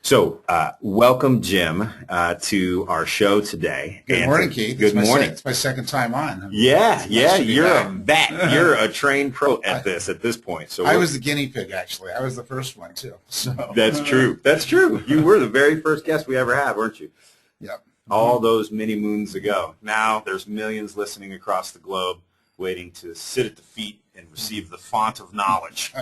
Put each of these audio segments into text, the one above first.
So, welcome, Jim, to our show today. Good morning, Keith. Good morning. It's my second time on. Yeah, you're a vet. You're a trained pro at this point. So I was the guinea pig, actually. I was the first one, too. So That's true. That's true. You were the very first guest we ever had, weren't you? Yep. All those many moons ago. Now there's millions listening across the globe waiting to sit at the feet and receive the font of knowledge.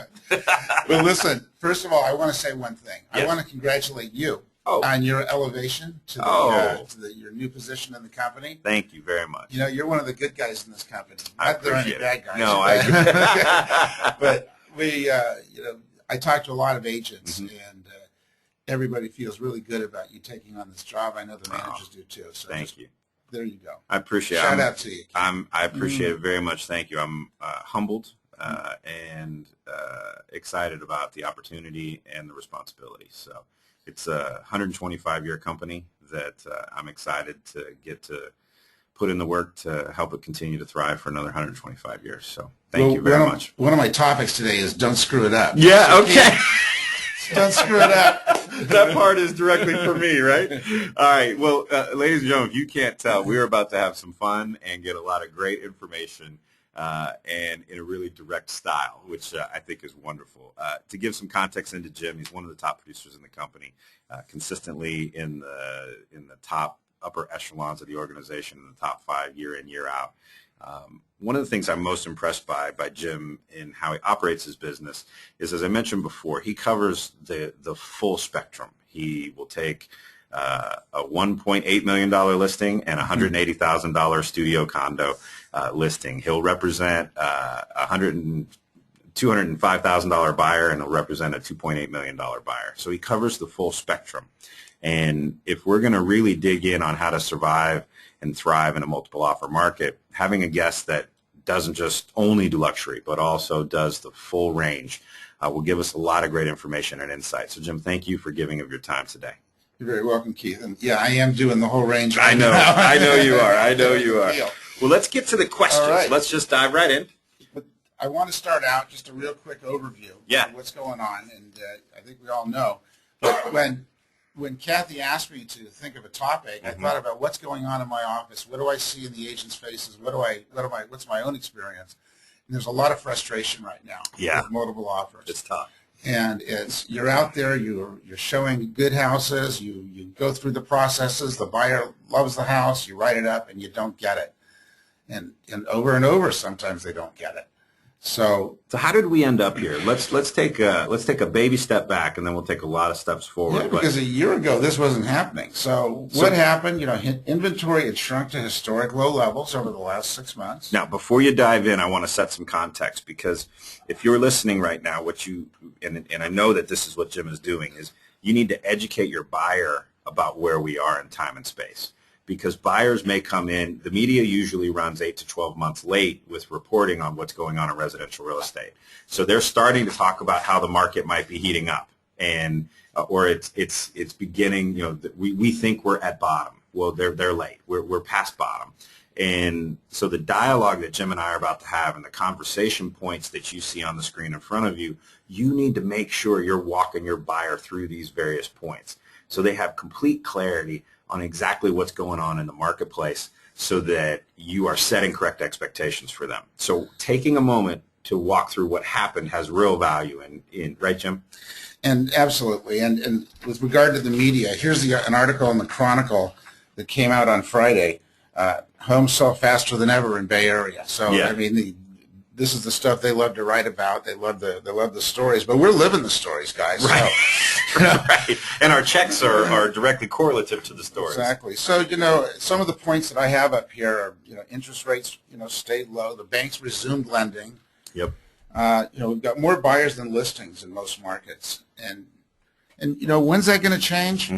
Well, listen, first of all, I want to say one thing. Yes. I want to congratulate you on your elevation to, your new position in the company. Thank you very much. You know, you're one of the good guys in this company. Not there are any bad guys. No, I But I talked to a lot of agents, and everybody feels really good about you taking on this job. I know the managers do too. So thank you. There you go. I appreciate it. Shout out to you. I appreciate it very much. Thank you. I'm humbled and excited about the opportunity and the responsibility. So it's a 125-year company that I'm excited to get to put in the work to help it continue to thrive for another 125 years. So thank you very much. One of my topics today is don't screw it up. Yeah, okay. Don't screw it up. That part is directly for me, right? All right. Well, ladies and gentlemen, if you can't tell, we're about to have some fun and get a lot of great information and in a really direct style, which I think is wonderful. To give some context into Jim, he's one of the top producers in the company, consistently in the top upper echelons of the organization, in the top 5 year in, year out. One of the things I'm most impressed by Jim in how he operates his business is, as I mentioned before, he covers the full spectrum. He will take a $1.8 million listing and a $180,000 studio condo listing. He'll represent a $205,000 buyer, and he'll represent a $2.8 million buyer. So he covers the full spectrum. And if we're going to really dig in on how to survive and thrive in a multiple offer market, having a guest that doesn't just only do luxury, but also does the full range will give us a lot of great information and insight. So, Jim, thank you for giving of your time today. You're very welcome, Keith. And yeah, I am doing the whole range right now. I know you are. I know you are. Well, let's get to the questions. Right. Let's just dive right in. But I want to start out just a real quick overview of what's going on. And I think we all know. But when Kathy asked me to think of a topic, I thought about what's going on in my office. What do I see in the agents' faces? What's my own experience? And there's a lot of frustration right now with multiple offers. It's tough. And you're out there, you're showing good houses, you go through the processes, the buyer loves the house, you write it up, and you don't get it. And over sometimes they don't get it. So how did we end up here? Let's take a baby step back, and then we'll take a lot of steps forward. Yeah, because a year ago this wasn't happening. So what happened? Inventory had shrunk to historic low levels over the last 6 months. Now, before you dive in, I want to set some context, because if you're listening right now, and I know that this is what Jim is doing, is you need to educate your buyer about where we are in time and space. Because buyers may come in, the media usually runs 8 to 12 months late with reporting on what's going on in residential real estate. So they're starting to talk about how the market might be heating up, and or it's beginning. We think we're at bottom. Well, they're late. We're past bottom, and so the dialogue that Jim and I are about to have, and the conversation points that you see on the screen in front of you, you need to make sure you're walking your buyer through these various points so they have complete clarity on exactly what's going on in the marketplace, so that you are setting correct expectations for them. So taking a moment to walk through what happened has real value, in right, Jim? And absolutely. And with regard to the media, here's an article in the Chronicle that came out on Friday. Homes sell faster than ever in Bay Area. So I mean, this is the stuff they love to write about. They love the stories, but we're living the stories, guys. Right. So, right. And our checks are directly correlative to the stories. Exactly. So, some of the points that I have up here are, interest rates, stayed low. The banks resumed lending. Yep. We've got more buyers than listings in most markets. And when's that going to change?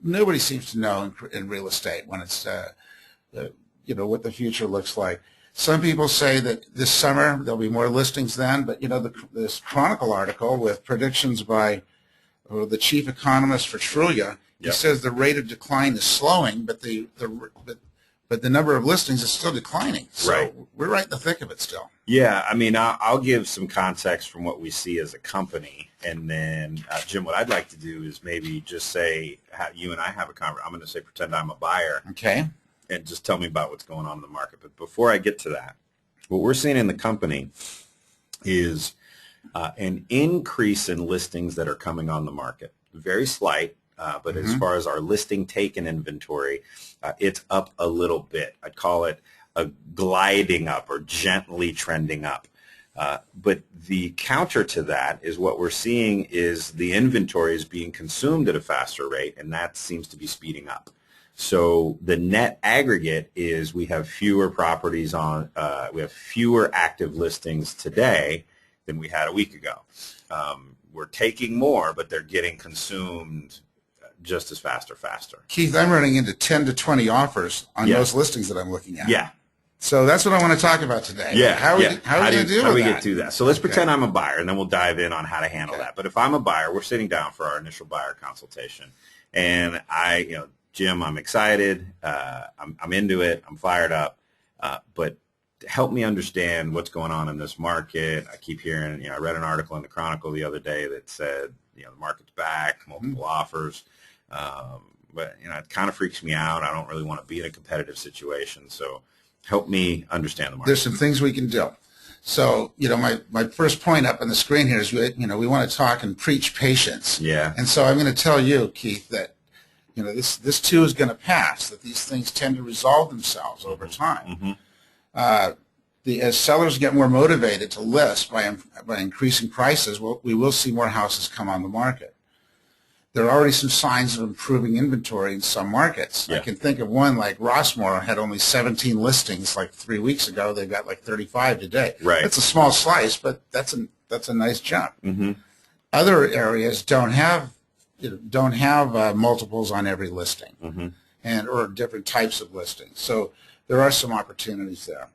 Nobody seems to know in real estate when it's, what the future looks like. Some people say that this summer there'll be more listings then, but this Chronicle article with predictions by the chief economist for Trulia, he says the rate of decline is slowing, but but the number of listings is still declining. So right. We're right in the thick of it still. Yeah, I mean, I'll give some context from what we see as a company, and then Jim, what I'd like to do is maybe just say you and I have a conversation. I'm going to say pretend I'm a buyer, okay, and just tell me about what's going on in the market. But before I get to that, what we're seeing in the company is an increase in listings that are coming on the market. Very slight, but as far as our listing taken inventory, it's up a little bit. I'd call it a gliding up or gently trending up. But the counter to that is what we're seeing is the inventory is being consumed at a faster rate, and that seems to be speeding up. So the net aggregate is we have fewer properties on, we have fewer active listings today than we had a week ago. We're taking more, but they're getting consumed just as fast or faster. Keith, I'm running into 10 to 20 offers on those listings that I'm looking at. Yeah. So that's what I want to talk about today. Yeah. How are we going to deal with that? Get through that? So let's pretend I'm a buyer, and then we'll dive in on how to handle that. But if I'm a buyer, we're sitting down for our initial buyer consultation, and Jim, I'm excited. I'm into it. I'm fired up. But help me understand what's going on in this market. I keep hearing, I read an article in the Chronicle the other day that said, the market's back, multiple offers. But, it kind of freaks me out. I don't really want to be in a competitive situation. So help me understand the market. There's some things we can do. So, my first point up on the screen here is, we want to talk and preach patience. Yeah. And so I'm going to tell you, Keith, that, this too is going to pass, that these things tend to resolve themselves over time. As sellers get more motivated to list by increasing prices, we will see more houses come on the market. There are already some signs of improving inventory in some markets. Yeah. I can think of one like Rossmore had only 17 listings like 3 weeks ago. They've got like 35 today. Right. That's a small slice, but that's a nice jump. Other areas don't have multiples on every listing, or different types of listings. So there are some opportunities there.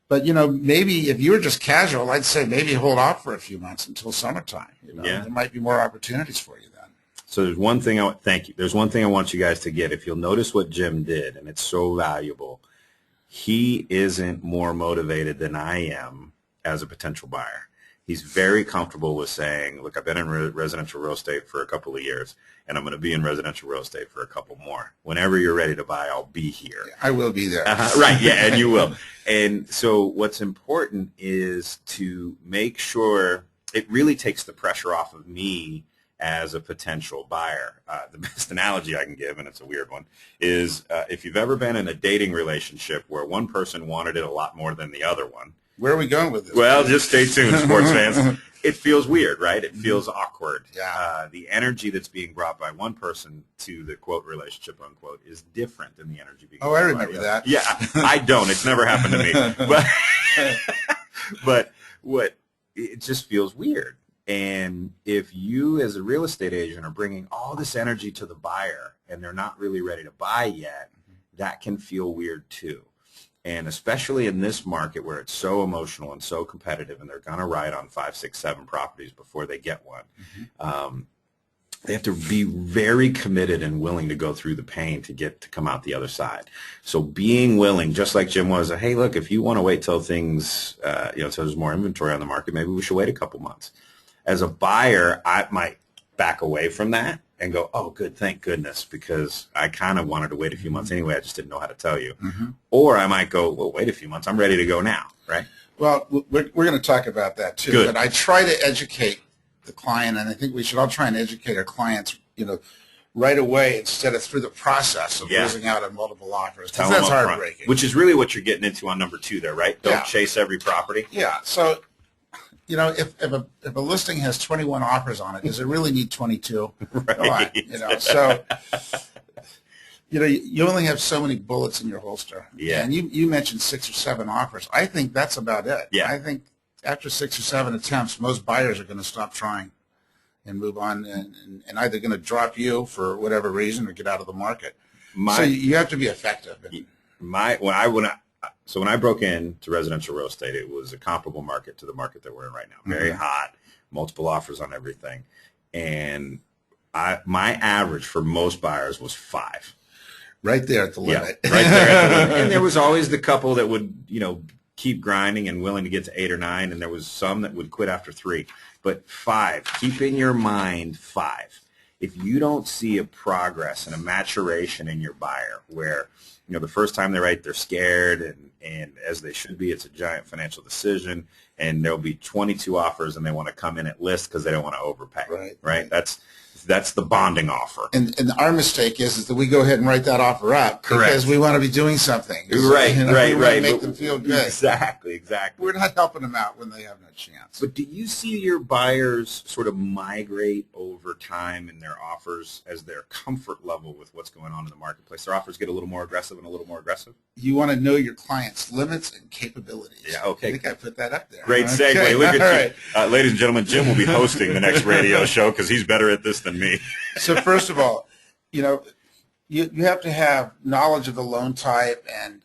But maybe if you were just casual, I'd say maybe hold off for a few months until summertime. There might be more opportunities for you then. So there's one thing thank you. There's one thing I want you guys to get. If you'll notice what Jim did, and it's so valuable, he isn't more motivated than I am as a potential buyer. He's very comfortable with saying, look, I've been in residential real estate for a couple of years, and I'm going to be in residential real estate for a couple more. Whenever you're ready to buy, I'll be here. I will be there. Right, yeah, and you will. And so what's important is to make sure it really takes the pressure off of me as a potential buyer. The best analogy I can give, and it's a weird one, is if you've ever been in a dating relationship where one person wanted it a lot more than the other one. Where are we going with this? Well, just stay tuned, sports fans. It feels weird, right? It feels awkward. Yeah. The energy that's being brought by one person to the, quote, relationship, unquote, is different than the energy being brought I remember by that. Yeah, I don't. It's never happened to me. But it just feels weird. And if you as a real estate agent are bringing all this energy to the buyer and they're not really ready to buy yet, that can feel weird too. And especially in this market where it's so emotional and so competitive, and they're going to ride on 5, 6, 7 properties before they get one, they have to be very committed and willing to go through the pain to come out the other side. So being willing, just like Jim was, hey, look, if you want to wait till things, till there's more inventory on the market, maybe we should wait a couple months. As a buyer, I might back away from that and go, oh, good, thank goodness, because I kind of wanted to wait a few months anyway. I just didn't know how to tell you. Or I might go, well, wait a few months. I'm ready to go now, right? Well, we're going to talk about that too. Good. But I try to educate the client, and I think we should all try and educate our clients, right away instead of through the process of losing out on multiple offers, because that's heartbreaking. Which is really what you're getting into on number 2 there, right? Don't chase every property. Yeah. So, if a listing has 21 offers on it, does it really need 22? Right. So, you only have so many bullets in your holster. Yeah. And you mentioned 6 or 7 offers. I think that's about it. Yeah. I think after 6 or 7 attempts, most buyers are going to stop trying and move on and either going to drop you for whatever reason or get out of the market. So you have to be effective. When I broke into residential real estate, it was a comparable market to the market that we're in right now. Very hot, multiple offers on everything. And my average for most buyers was 5. Right there at the limit. Yeah, right there at the limit. And there was always the couple that would, keep grinding and willing to get to 8 or 9, and there was some that would quit after 3. But 5, keep in your mind 5. If you don't see a progress and a maturation in your buyer where, the first time they write, they're scared, and as they should be, it's a giant financial decision, and there'll be 22 offers, and they want to come in at list because they don't want to overpay. Right? That's the bonding offer. And our mistake is that we go ahead and write that offer up. Correct. Because we want to be doing something. Right. We want to make them feel good. Exactly. We're not helping them out when they have no chance. But do you see your buyers sort of migrate over time in their offers as their comfort level with what's going on in the marketplace? Their offers get a little more aggressive and a little more aggressive? You want to know your client's limits and capabilities. Yeah, okay. I think I put that up there. Great segue. Look at you. Ladies and gentlemen, Jim will be hosting the next radio show because he's better at this than me. So first of all, you have to have knowledge of the loan type and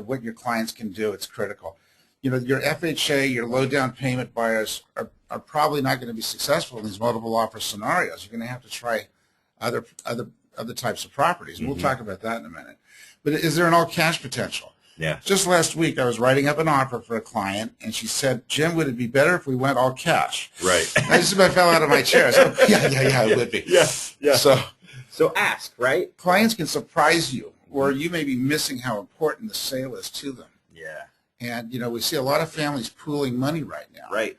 what your clients can do. It's critical. Your FHA, your low down payment buyers are probably not going to be successful in these multiple offer scenarios. You're going to have to try other types of properties. We'll talk about that in a minute. But is there an all cash potential? Yeah. Just last week, I was writing up an offer for a client, and she said, "Jim, would it be better if we went all cash?" Right. I just about fell out of my chair. So, yeah, it would be. Yeah. So ask, right? Clients can surprise you, or you may be missing how important the sale is to them. Yeah. And, we see a lot of families pooling money right now. Right.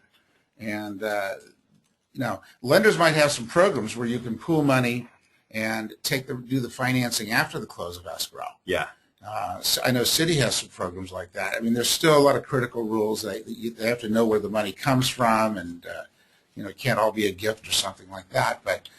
And, lenders might have some programs where you can pool money and do the financing after the close of escrow. Yeah. So I know Citi has some programs like that. I mean, there's still a lot of critical rules. They have to know where the money comes from, and it can't all be a gift or something like that. But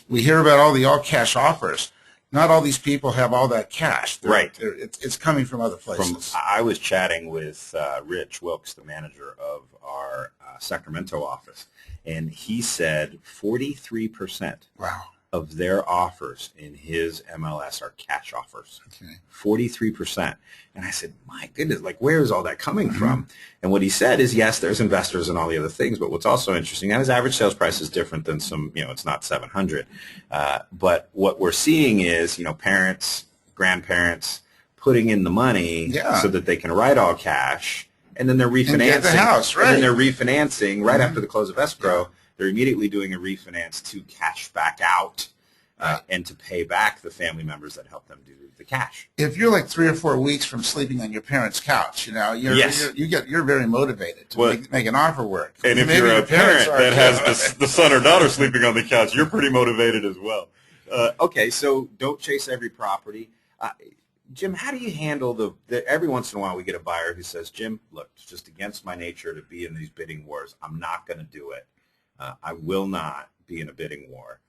we hear about all the all cash offers. Not all these people have all that cash. Right. It's coming from other places. I was chatting with Rich Wilkes, the manager of our Sacramento office, and he said 43%. Wow. Of their offers in his MLS are cash offers. Okay. 43%. And I said, my goodness, where is all that coming from? And what he said is, yes, there's investors and all the other things, but what's also interesting, now his average sales price is different than some, it's not 700. But what we're seeing is, parents, grandparents putting in the money so that they can write all cash, and then they're refinancing. And get the house, right. And then they're refinancing right after the close of escrow. They're immediately doing a refinance to cash back out and to pay back the family members that help them do the cash. If you're 3 or 4 weeks from sleeping on your parents' couch, you're very motivated to make an offer work. And if you're a parent that has the son or daughter sleeping on the couch, you're pretty motivated as well. Okay, so don't chase every property. Jim, how do you handle every once in a while we get a buyer who says, Jim, look, it's just against my nature to be in these bidding wars. I'm not going to do it. I will not be in a bidding war.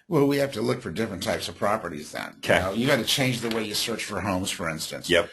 Well, we have to look for different types of properties then. Okay. You got to change the way you search for homes, for instance. Yep.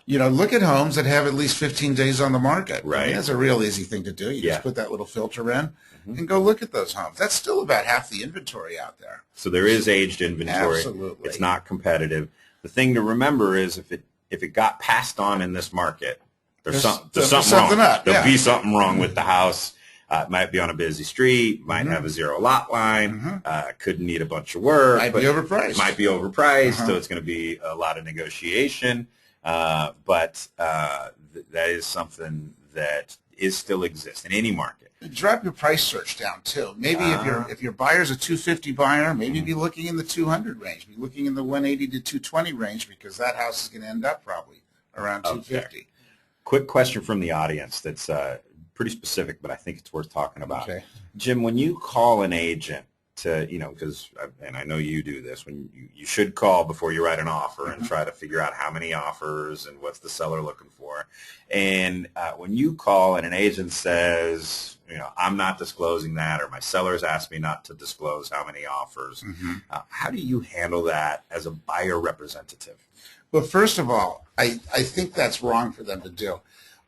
Look at homes that have at least 15 days on the market. Right. I mean, that's a real easy thing to do. You just put that little filter in and go look at those homes. That's still about half the inventory out there. So there is aged inventory. Absolutely. It's not competitive. The thing to remember is if it got passed on in this market, there's something wrong. There'll be something wrong with the house. It might be on a busy street, might have a 0 lot line, could need a bunch of work. Might be overpriced. So it's going to be a lot of negotiation. But that is something that still exists in any market. Drop your price search down too. Maybe if your buyer's a 250 buyer, maybe be looking in the 200 range. Be looking in the 180 to 220 range because that house is going to end up probably around 250. Okay. Quick question from the audience that's pretty specific, but I think it's worth talking about. Okay. Jim, when you call an agent to, because, and I know you do this, when you should call before you write an offer and try to figure out how many offers and what's the seller looking for. And when you call and an agent says, I'm not disclosing that, or my sellers asked me not to disclose how many offers, how do you handle that as a buyer representative? Well, first of all, I think that's wrong for them to do.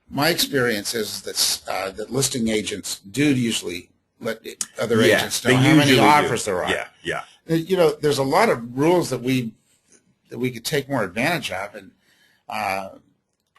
My experience is that listing agents do usually let other agents know how many offers there are. Yeah. There's a lot of rules that we could take more advantage of, and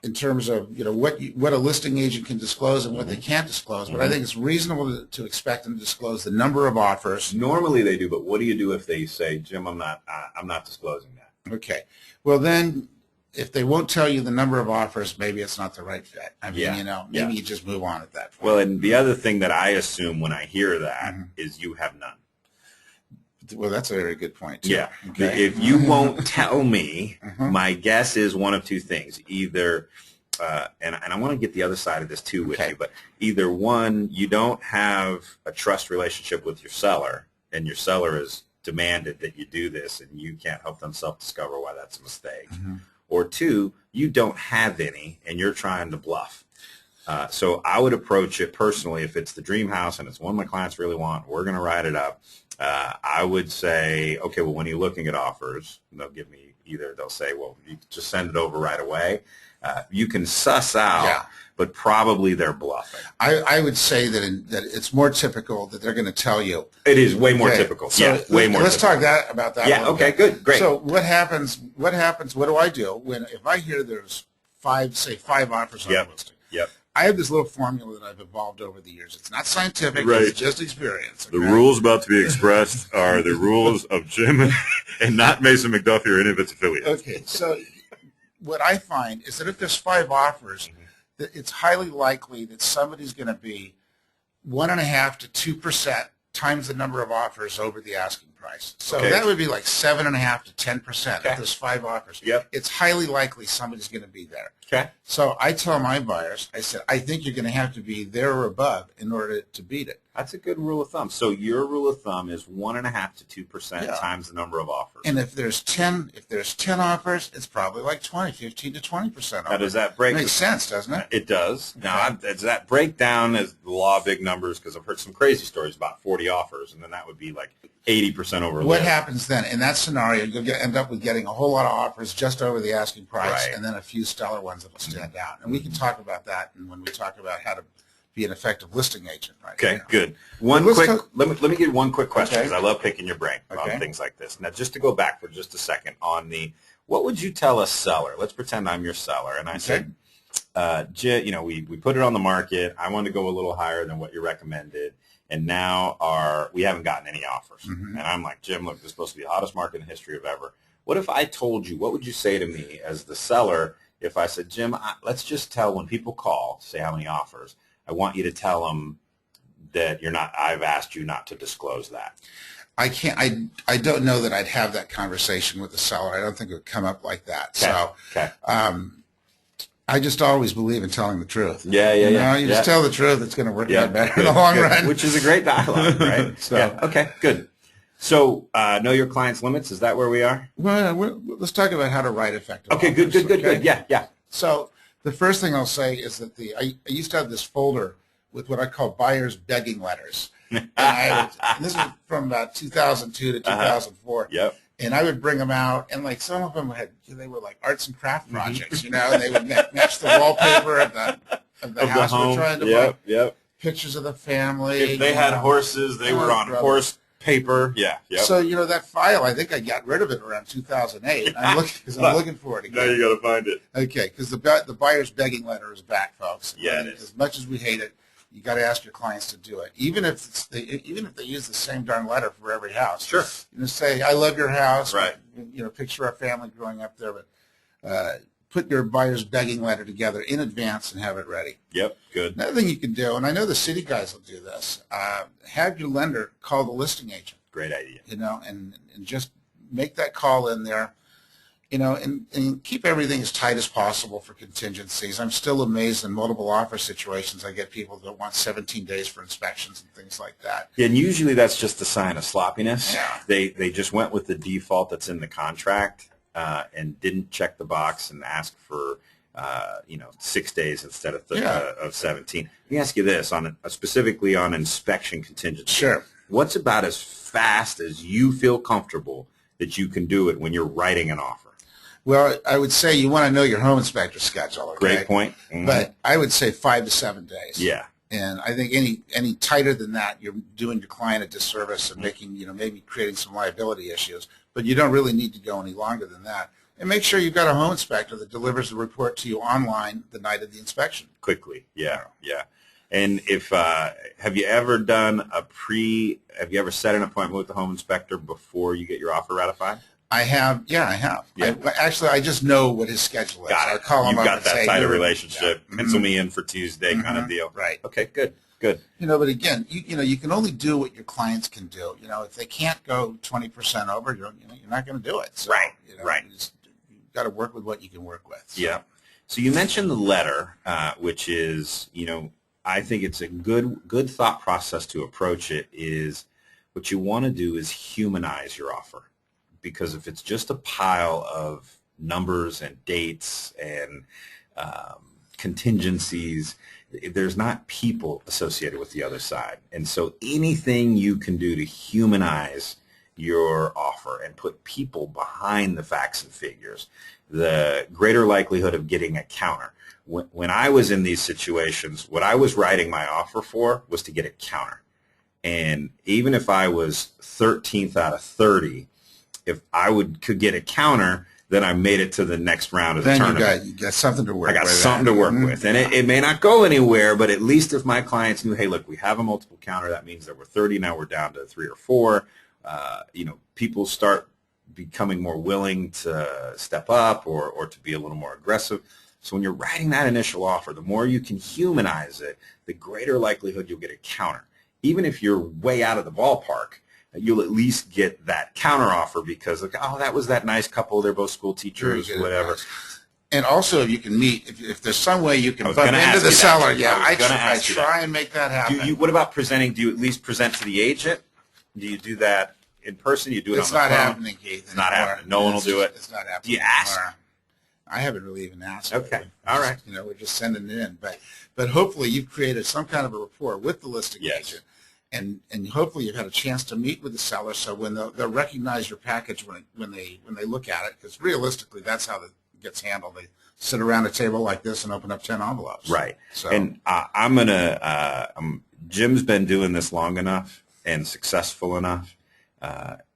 in terms of what a listing agent can disclose and what they can't disclose, but I think it's reasonable to expect them to disclose the number of offers. Normally they do, but what do you do if they say, Jim, I'm not disclosing that? Okay. Well, then if they won't tell you the number of offers, maybe it's not the right fit. I mean, maybe you just move on at that point. Well, and the other thing that I assume when I hear that is you have none. Well, that's a very good point, too. Yeah. Okay. If you won't tell me, my guess is one of two things. Either, and I want to get the other side of this too with you, but either one, you don't have a trust relationship with your seller, and your seller has demanded that you do this, and you can't help them self-discover why that's a mistake. Or two, you don't have any, and you're trying to bluff. So I would approach it personally if it's the dream house and it's one my clients really want, we're going to write it up. I would say, okay, well, when you're looking at offers, they'll give me they'll say, well, you just send it over right away. You can suss out, but probably they're bluffing. I would say that it's more typical that they're going to tell you. It is way more typical. So way more. Let's talk about that. Yeah. Okay. Good. Great. So what happens? What do I do if I hear there's five offers on the listing? Yep. I have this little formula that I've evolved over the years. It's not scientific. It's just experience. Okay? The rules about to be expressed are the rules of Jim and not Mason-McDuffie or any of its affiliates. Okay, so what I find is that if there's 5 offers, that it's highly likely that somebody's going to be 1.5 to 2% times the number of offers over the asking price. So that would be like 7.5 to 10% if there's 5 offers. It's highly likely somebody's going to be there. Okay. So I tell my buyers, I said, I think you're going to have to be there or above in order to beat it. That's a good rule of thumb. So your rule of thumb is 1.5 to 2% times the number of offers. And if there's 10 offers, it's probably like 15 to 20%. Now, does that break? Makes sense, doesn't it? It does. Now, does that break down as the law of big numbers? Because I've heard some crazy stories about 40 offers, and then that would be like 80% over. What happens then in that scenario? You'll end up with getting a whole lot of offers just over the asking price, and then a few stellar ones that will stand out. And we can talk about that, and when we talk about how to be an effective listing agent. Right? Okay, good. Let me give one quick question because I love picking your brain on things like this. Now, just to go back for just a second on what would you tell a seller? Let's pretend I'm your seller, and I said, we put it on the market. I want to go a little higher than what you recommended, and now we haven't gotten any offers. And I'm like, Jim, look, this is supposed to be the hottest market in the history of ever. What if I told you? What would you say to me as the seller if I said, Jim, let's just tell when people call, say how many offers. I want you to tell them that I've asked you not to disclose that. I can't. I don't know that I'd have that conversation with the seller. I don't think it would come up like that. So, I just always believe in telling the truth. You just tell the truth. It's going to work out better in the long run. Which is a great dialogue, right? Okay, good. So, know your client's limits. Is that where we are? Well, let's talk about how to write effective. Okay, good. Yeah. So, the first thing I'll say is that I used to have this folder with what I call buyer's begging letters. And this was from about 2002 to 2004. And I would bring them out, and like some of them they were like arts and craft projects, and they would match the wallpaper of the house we're trying to buy. Pictures of the family. If they had horses, they were on horse paper. So that file, I think I got rid of it around 2008. I'm looking for it again. Now you got to find it. Okay, because the buyer's begging letter is back, folks. Yeah, it is. As much as we hate it, you got to ask your clients to do it, even if they use the same darn letter for every house. Sure. Say, I love your house. Right. Picture our family growing up there, but put your buyer's begging letter together in advance and have it ready. Good. Another thing you can do, and I know the Citi guys will do this, have your lender call the listing agent. Great idea. And just make that call in there. And keep everything as tight as possible for contingencies. I'm still amazed in multiple offer situations. I get people that want 17 days for inspections and things like that. And usually that's just a sign of sloppiness. Yeah. They just went with the default that's in the contract and didn't check the box and ask for 6 days instead of 17. Let me ask you this specifically on inspection contingency. Sure. What's about as fast as you feel comfortable that you can do it when you're writing an offer? Well, I would say you want to know your home inspector schedule. Okay? Great point. But I would say 5 to 7 days. Yeah. And I think any tighter than that, you're doing your client a disservice and making, maybe creating some liability issues. But you don't really need to go any longer than that. And make sure you've got a home inspector that delivers the report to you online the night of the inspection. Quickly, yeah. And if have you ever set an appointment with the home inspector before you get your offer ratified? I have. Yeah. I just know what his schedule is. Got it. I call him You've up got and that say, tight of relationship. Yeah. Pencil me in for Tuesday kind of deal. Right. Okay, good. But again, you can only do what your clients can do. If they can't go 20% over, you're not going to do it. So, Right. You've got to work with what you can work with. So. Yeah. So you mentioned the letter, which is, I think it's a good thought process to approach it. Is what you want to do is humanize your offer, because if it's just a pile of numbers and dates and contingencies, there's not people associated with the other side. And so anything you can do to humanize your offer and put people behind the facts and figures, the greater likelihood of getting a counter. When I was in these situations, what I was writing my offer for was to get a counter. And even if I was 13th out of 30, if I could get a counter, then I made it to the next round of the tournament. Then you got something to work with. I got something to work with. And it may not go anywhere, but at least if my clients knew, hey, look, we have a multiple counter, that means that we're 30, now we're down to 3 or 4. People start becoming more willing to step up or to be a little more aggressive. So when you're writing that initial offer, the more you can humanize it, the greater likelihood you'll get a counter. Even if you're way out of the ballpark, you'll at least get that counter offer because, that was that nice couple. They're both school teachers, whatever. And also, if you can meet, if there's some way you can bump into the seller, I try and make that happen. What about presenting? Do you at least present to the agent? Do you do that in person? Do you do it on the phone? It's not happening, Keith. It's not happening. No one will do it. It's not happening. Do you ask? I haven't really even asked. Okay. All right. We're just sending it in. But hopefully you've created some kind of a rapport with the listing agent. And hopefully you've had a chance to meet with the seller, so when they'll recognize your package when they look at it, because realistically that's how it gets handled. They sit around a table like this and open up 10 envelopes. Right. So, and Jim's been doing this long enough and successful enough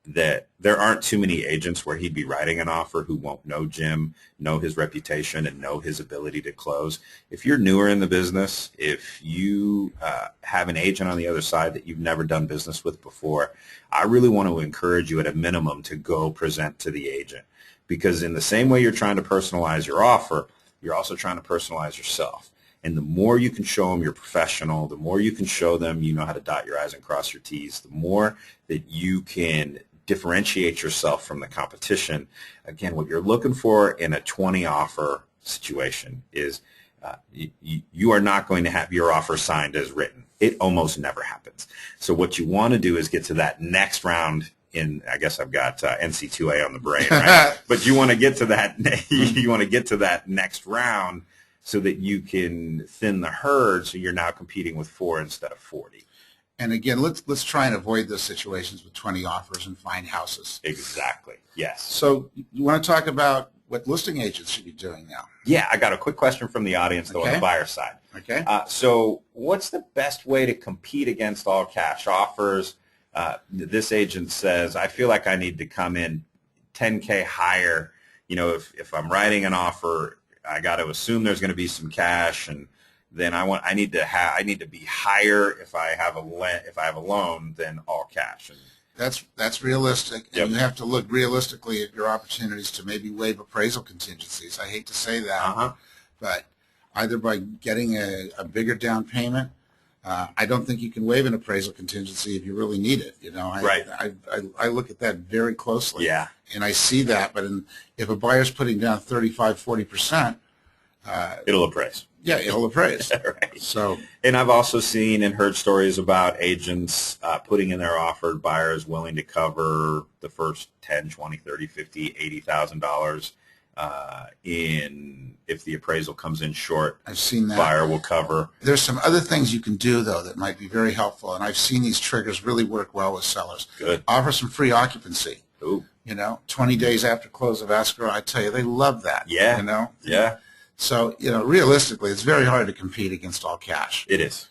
that there aren't too many agents where he'd be writing an offer who won't know Jim, know his reputation, and know his ability to close. If you're newer in the business, if you have an agent on the other side that you've never done business with before, I really want to encourage you at a minimum to go present to the agent, because in the same way you're trying to personalize your offer, you're also trying to personalize yourself. And the more you can show them you're professional, the more you can show them you know how to dot your I's and cross your T's, the more that you can differentiate yourself from the competition. Again, what you're looking for in a 20 offer situation is you are not going to have your offer signed as written. It almost never happens. So what you want to do is get to that next round I guess I've got NC2A on the brain, right? But you want to get to that. You want to get to that next round so that you can thin the herd. So you're now competing with 4 instead of 40. And again, let's try and avoid those situations with 20 offers and find houses. Exactly. Yes. So you want to talk about what listing agents should be doing now? Yeah, I got a quick question from the audience, though, on the buyer side. Okay. So what's the best way to compete against all cash offers? This agent says, I feel like I need to come in $10K higher. If I'm writing an offer, I got to assume there's going to be some cash, and then I need to be higher if I have a loan than all cash. And that's realistic, and Yep. you have to look realistically at your opportunities to maybe waive appraisal contingencies. I hate to say that, but either by getting a bigger down payment. I don't think you can waive an appraisal contingency if you really need it. Right. I look at that very closely. Yeah. And I see that, but if a buyer's putting down 35, 40%, it'll appraise. Yeah, it'll appraise. Right. So, and I've also seen and heard stories about agents putting in their offered buyers willing to cover the first $10, $20, $30, $50, $80,000 if the appraisal comes in short. I've seen that. Buyer will cover. There's some other things you can do, though, that might be very helpful, and I've seen these triggers really work well with sellers. Good. Offer some free occupancy. Ooh. 20 days after close of escrow, I tell you, they love that. Yeah. Yeah. So, realistically, it's very hard to compete against all cash. It is.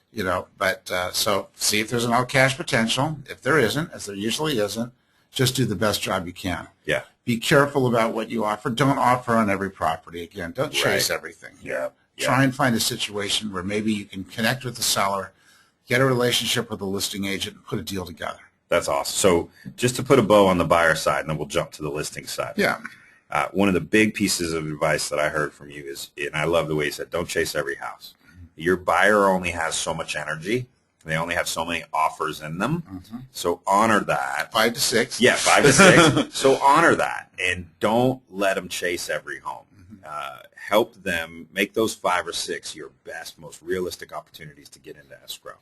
But so see if there's an all cash potential. If there isn't, as there usually isn't, Just do the best job you can. Yeah. Be careful about what you offer. Don't offer on every property. Again, don't chase everything here. Yeah. Try and find a situation where maybe you can connect with the seller, get a relationship with the listing agent, and put a deal together. That's awesome. So just to put a bow on the buyer side, and then we'll jump to the listing side. Yeah. One of the big pieces of advice that I heard from you is, and I love the way you said, don't chase every house. Your buyer only has so much energy. They only have so many offers in them. Mm-hmm. So honor that. 5 to 6. Yeah, 5 to 6. So honor that, and don't let them chase every home. Mm-hmm. Help them make those 5 or 6 your best, most realistic opportunities to get into escrow.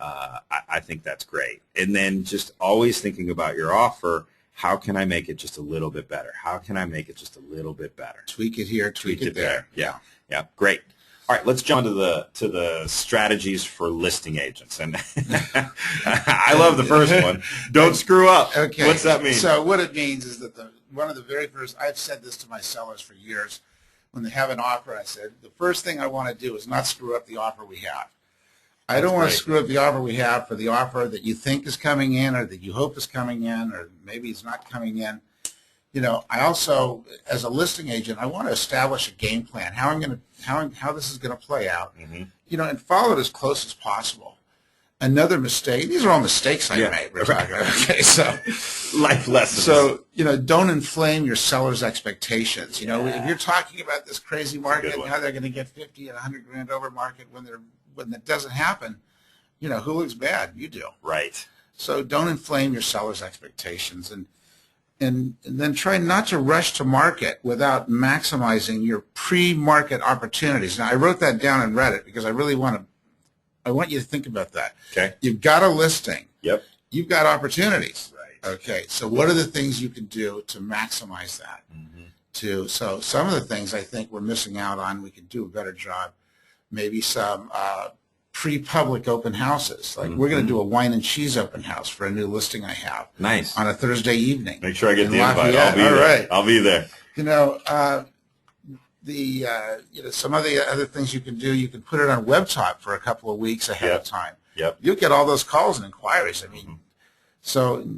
I think that's great. And then just always thinking about your offer. How can I make it just a little bit better? How can I make it just a little bit better? Tweak it here, tweak it there. Yeah, great. All right, let's jump to the strategies for listing agents. And I love the first one. Don't screw up. Okay. What's that mean? So what it means is that one of the very first, I've said this to my sellers for years, when they have an offer, I said, the first thing I want to do is not screw up the offer we have. I don't want to screw up the offer we have for the offer that you think is coming in or that you hope is coming in or maybe it's not coming in. I also, as a listing agent, I want to establish a game plan, how this is going to play out, mm-hmm. And follow it as close as possible. Another mistake, these are all mistakes I made. Okay, so life lessons. So, don't inflame your seller's expectations. If you're talking about this crazy market and how they're going to get 50 and 100 grand over market when that doesn't happen, who looks bad? You do. Right. So don't inflame your seller's expectations and then try not to rush to market without maximizing your pre-market opportunities. Now, I wrote that down and read it because I really want you to think about that. Okay. You've got a listing. Yep. You've got opportunities. Right. Okay. So what are the things you can do to maximize that? Mm-hmm. So some of the things I think we're missing out on, we could do a better job. Maybe some pre-public open houses. Like we're going to do a wine and cheese open house for a new listing I have. Nice. On a Thursday evening. Make sure I get the invite. I'll be there. Right. I'll be there. Some of the other things you can do, you can put it on WebTalk for a couple of weeks ahead of time. Yep. You'll get all those calls and inquiries. So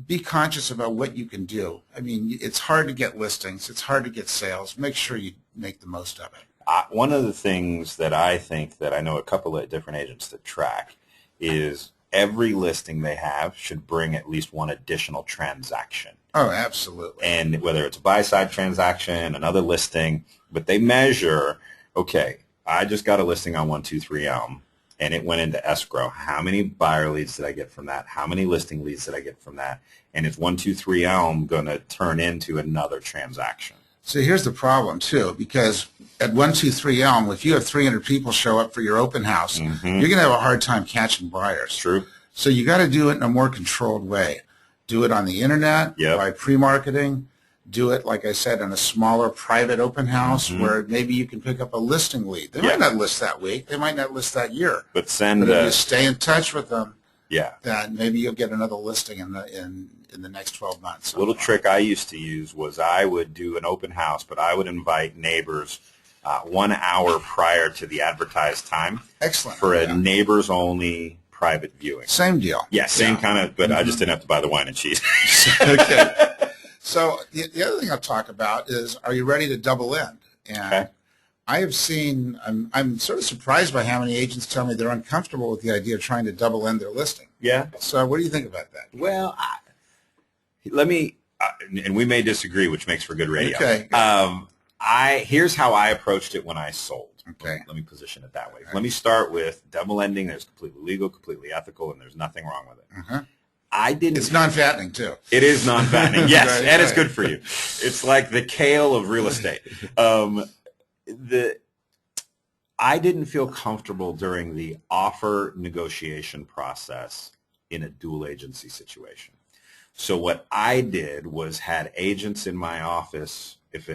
be conscious about what you can do. It's hard to get listings. It's hard to get sales. Make sure you make the most of it. One of the things that I think that I know a couple of different agents that track is every listing they have should bring at least one additional transaction. Oh, absolutely. And whether it's a buy-side transaction, another listing, but they measure, okay, I just got a listing on 123 Elm, and it went into escrow. How many buyer leads did I get from that? How many listing leads did I get from that? And is 123 Elm going to turn into another transaction? So here's the problem, too, because at 123 Elm, if you have 300 people show up for your open house, you're going to have a hard time catching buyers. True. So you got to do it in a more controlled way. Do it on the internet, by pre-marketing. Do it, like I said, in a smaller private open house where maybe you can pick up a listing lead. They might not list that week. They might not list that year. But if you stay in touch with them, then maybe you'll get another listing in the next 12 months. A little trick I used to use was I would do an open house, but I would invite neighbors 1 hour prior to the advertised time. Excellent. For a neighbors-only private viewing. Same deal. Yeah, same kind of, but I just didn't have to buy the wine and cheese. Okay. So the other thing I'll talk about is, are you ready to double end? And I have seen, I'm sort of surprised by how many agents tell me they're uncomfortable with the idea of trying to double end their listing. Yeah. So what do you think about that? Well, and we may disagree, which makes for good radio. Okay. Here's how I approached it when I sold. Okay. Let me position it that way. Let me start with double ending. There's completely legal, completely ethical, and there's nothing wrong with it. It's non-fattening too. It is non-fattening, yes, Right, and it's good for you. It's like the kale of real estate. I didn't feel comfortable during the offer negotiation process in a dual agency situation. So what I did was had agents in my office. If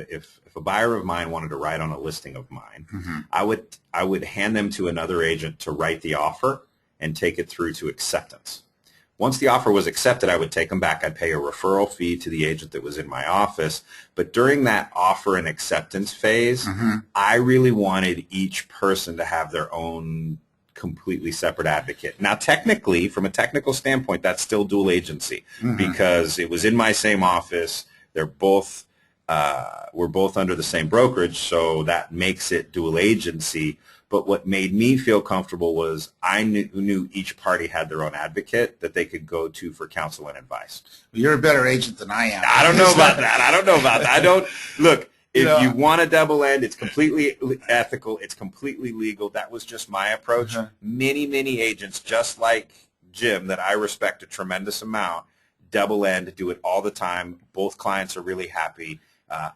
a buyer of mine wanted to write on a listing of mine, I would hand them to another agent to write the offer and take it through to acceptance. Once the offer was accepted, I would take them back. I'd pay a referral fee to the agent that was in my office. But during that offer and acceptance phase, I really wanted each person to have their own completely separate advocate. Now, technically, from a technical standpoint, that's still dual agency because it was in my same office. They're both we're both under the same brokerage, so that makes it dual agency. But what made me feel comfortable was I knew each party had their own advocate that they could go to for counsel and advice. You're a better agent than I am. I don't know about that. I don't look. If you want a double end, it's completely ethical. It's completely legal. That was just my approach. Many agents, just like Jim, that I respect a tremendous amount, double end, do it all the time. Both clients are really happy.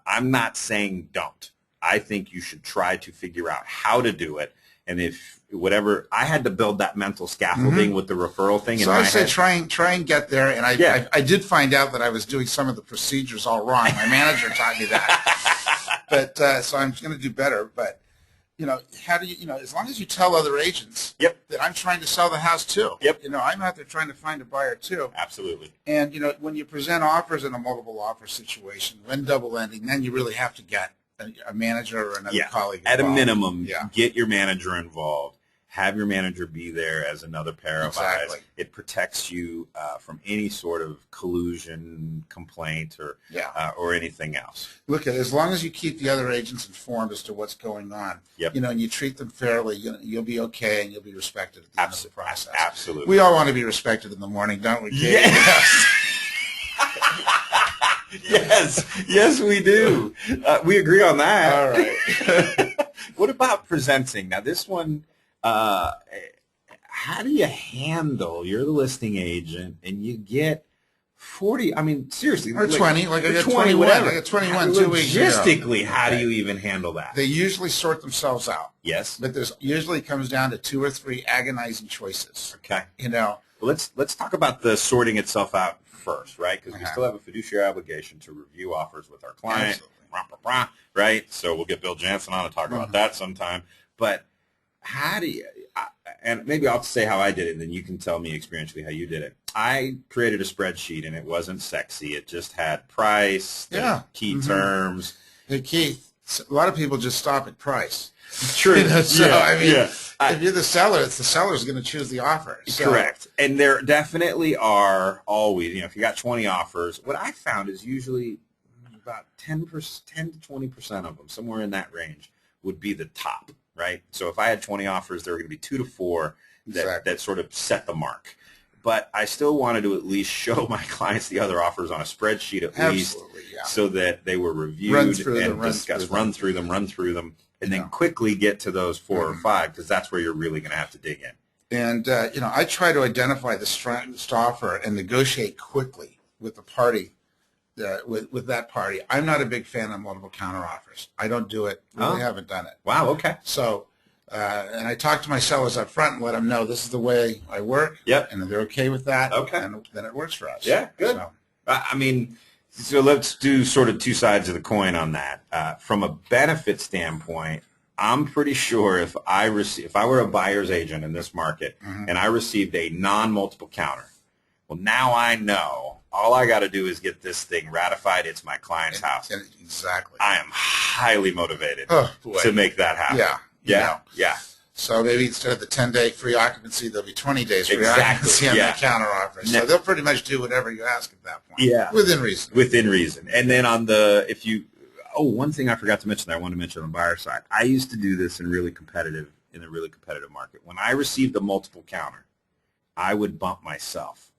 I'm not saying don't. I think you should try to figure out how to do it. And if whatever, I had to build that mental scaffolding with the referral thing. So I say try and get there. And I did find out that I was doing some of the procedures all wrong. My manager taught me that. But so I'm going to do better. But how do you as long as you tell other agents that I'm trying to sell the house too. I'm out there trying to find a buyer too. Absolutely. And when you present offers in a multiple offer situation, when double ending, then you really have to get a manager or another colleague involved. At a minimum, get your manager involved. Have your manager be there as another pair of eyes. It protects you from any sort of collusion complaint or anything else. Look, as long as you keep the other agents informed as to what's going on, and you treat them fairly, you'll be okay and you'll be respected at the end of the process. Absolutely. We all want to be respected in the morning, don't we, Kate? Yes. Yes, we do. We agree on that. All right. What about presenting? Now, this one, how do you handle, you're the listing agent, and you get 40, I mean, seriously. Or 20, like I got 20, 21. whatever. I got 21 2 weeks ago. Logistically, how do you even handle that? They usually sort themselves out. Yes. But there's usually comes down to 2 or 3 agonizing choices. Okay. Well, let's talk about the sorting itself out first, right? Because we still have a fiduciary obligation to review offers with our client, right? So we'll get Bill Jansen on to talk about that sometime. But how do you, and maybe I'll say how I did it, and then you can tell me experientially how you did it. I created a spreadsheet, and it wasn't sexy. It just had price, the key terms. Hey, Keith, a lot of people just stop at price. True. If you're the seller, it's the seller's going to choose the offer. So. Correct. And there definitely are always, if you got 20 offers, what I found is usually about 10 to 20% of them, somewhere in that range, would be the top, right? So if I had 20 offers, there were going to be 2 to 4 that sort of set the mark. But I still wanted to at least show my clients the other offers on a spreadsheet at least so that they were reviewed and discussed, run through them. And then quickly get to those 4 or 5 because that's where you're really going to have to dig in. And, I try to identify the strongest offer and negotiate quickly with the party, with that party. I'm not a big fan of multiple counteroffers. I don't do it. Really haven't done it. Wow, okay. So, and I talk to my sellers up front and let them know this is the way I work. And if they're okay with that, and then it works for us. Yeah, good. So, I mean... So let's do sort of 2 sides of the coin on that. From a benefit standpoint, I'm pretty sure if I were a buyer's agent in this market and I received a non-multiple counter, well, now I know all I got to do is get this thing ratified. It's my client's house. Exactly. I am highly motivated to make that happen. Yeah. So maybe instead of the 10-day free occupancy, there'll be 20 days free occupancy on that counteroffer. So they'll pretty much do whatever you ask at that point. Yeah. Within reason. Within reason. And then on one thing I forgot to mention that I want to mention on the buyer side. I used to do this in a really competitive market. When I received a multiple counter, I would bump myself.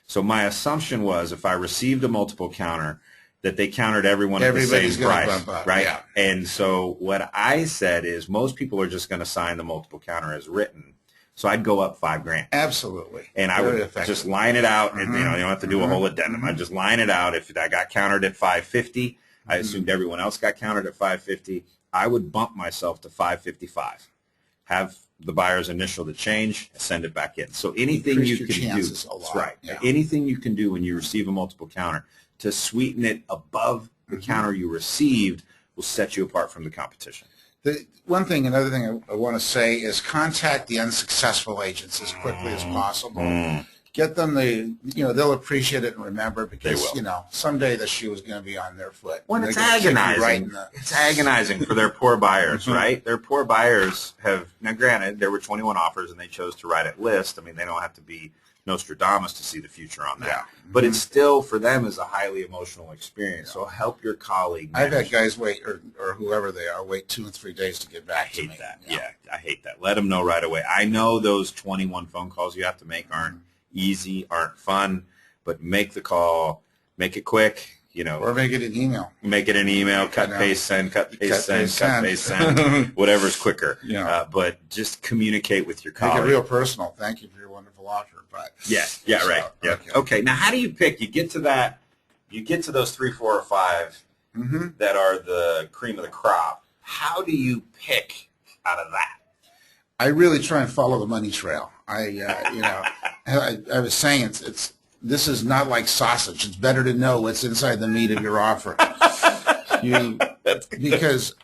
So my assumption was if I received a multiple counter, that they countered everyone at the same price, bump up, right? Yeah. And so what I said is most people are just going to sign the multiple counter as written. So I'd go up $5,000. Absolutely. And I would just line it out, and you don't have to do a whole addendum. I'd just line it out. If I got countered at $550, I assumed everyone else got countered at $550. I would bump myself to $555. Have the buyer's initial the change, send it back in. So anything you can do, that's right. Yeah. Anything you can do when you receive a multiple counter to sweeten it above the counter you received will set you apart from the competition. Another thing I want to say is contact the unsuccessful agents as quickly as possible. Get them they'll appreciate it and remember because, They will. Someday the shoe is going to be on their foot. Well, They're it's gonna kick you agonizing. right in the- It's agonizing for their poor buyers, right? Their poor buyers now granted, there were 21 offers and they chose to write it list. I mean, they don't have to be Nostradamus to see the future on that. Yeah. But it's still, for them, is a highly emotional experience. So help your colleague. I've had guys wait, or whoever they are, wait 2 and 3 days to get back to me. I hate that. Yeah, I hate that. Let them know right away. I know those 21 phone calls you have to make aren't easy, aren't fun, but make the call, make it quick. Or make it an email. Make it an email, cut, paste, send, cut, paste, send, cut, paste, send, whatever's quicker. Yeah. But just communicate with your Make colleague. it real personal. Thank you for your wonderful offer. But Right. Yeah. Okay. Now, how do you pick? You get to those 3, 4, or 5 that are the cream of the crop. How do you pick out of that? I really try and follow the money trail. I was saying this is not like sausage. It's better to know what's inside the meat of your offer. Because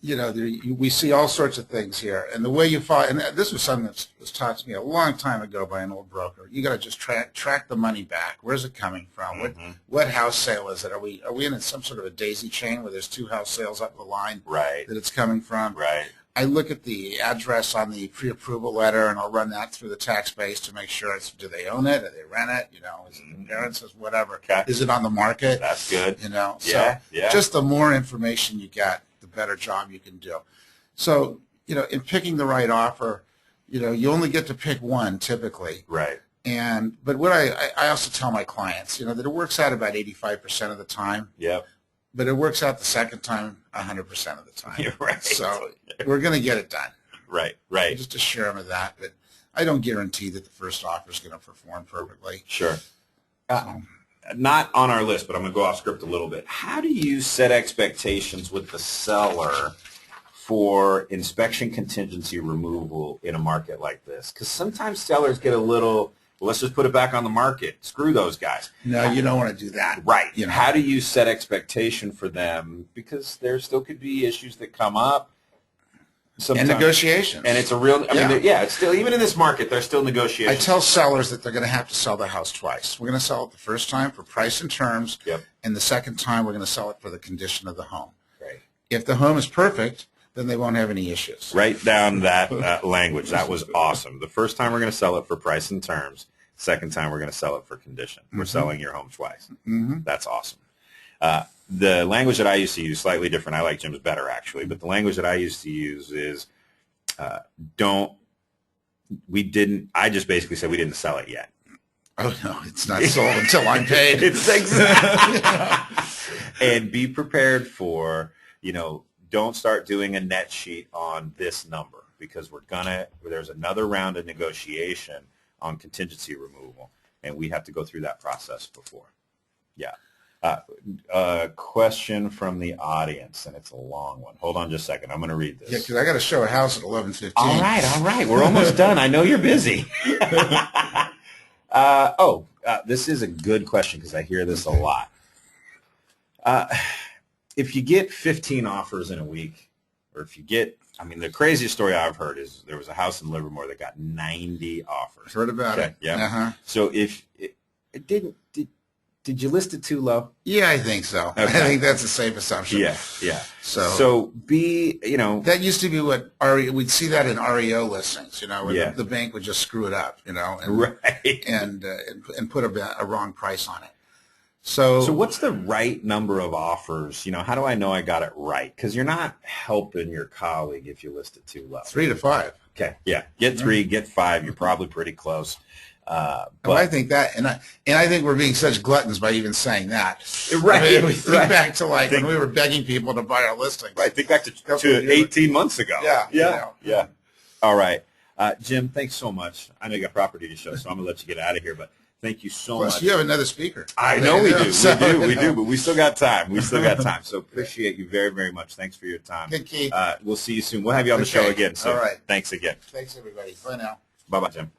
we see all sorts of things here, and the way you follow. And this was something that was taught to me a long time ago by an old broker. You got to just track the money back. Where's it coming from? What house sale is it? Are we in some sort of a daisy chain where there's 2 house sales up the line? Right. That it's coming from. Right. I look at the address on the pre-approval letter, and I'll run that through the tax base to make sure do they own it? Do they rent it? Is it the parents? Is whatever? Okay. Is it on the market? That's good. So just the more information you get, the better job you can do. So, in picking the right offer, you only get to pick one typically. Right. But what I also tell my clients, that it works out about 85% of the time. Yep. But it works out the second time 100% of the time. You're right. So we're going to get it done. Right. Just assure them of that. But I don't guarantee that the first offer is going to perform perfectly. Sure. Not on our list, but I'm going to go off script a little bit. How do you set expectations with the seller for inspection contingency removal in a market like this? Because sometimes sellers get a little, let's just put it back on the market. Screw those guys. No, you don't want to do that. Right. How do you set expectation for them? Because there still could be issues that come up. Sometimes. And negotiations. And it's a real, it's still, even in this market, there's still negotiations. I tell sellers that they're going to have to sell the house twice. We're going to sell it the first time for price and terms. Yep. And the second time, we're going to sell it for the condition of the home. Right. If the home is perfect, then they won't have any issues. Write down that language. That was awesome. The first time we're going to sell it for price and terms. Second time we're going to sell it for condition. We're selling your home twice. That's awesome. The language that I used to use, slightly different. I like Jim's better, actually. But the language that I used to use is I just basically said we didn't sell it yet. Oh, no, it's not sold until I'm paid. It's exactly. And be prepared for, don't start doing a net sheet on this number because there's another round of negotiation on contingency removal, and we have to go through that process before. Yeah. Question from the audience, and it's a long one. Hold on just a second. I'm going to read this. Yeah, because I got to show a house at 11:15. All right. We're almost done. I know you're busy. This is a good question because I hear this a lot. If you get 15 offers in a week, or if you get, the craziest story I've heard is there was a house in Livermore that got 90 offers. Heard about it. Yeah. So if it didn't, did you list it too low? Yeah, I think so. Okay. I think that's a safe assumption. Yeah. So that used to be what we'd see that in REO listings, where the bank would just screw it up, and put a wrong price on it. So what's the right number of offers? How do I know I got it right? Because you're not helping your colleague if you list it too low. 3 to 5. Okay. Yeah. Get 3, get 5. You're probably pretty close. But I think that, and I think we're being such gluttons by even saying that. Right. We think back to when we were begging people to buy our listings. Right. Think back to 18 months ago. Yeah. All right. Jim, thanks so much. I know you got property to show, so I'm going to let you get out of here, but thank you so much. You have another speaker. I know we do. We do, but we still got time. So appreciate you very, very much. Thanks for your time. Good, Keith. We'll see you soon. We'll have you on the show again soon. All right. Thanks again. Thanks, everybody. Bye now. Bye-bye, Jim.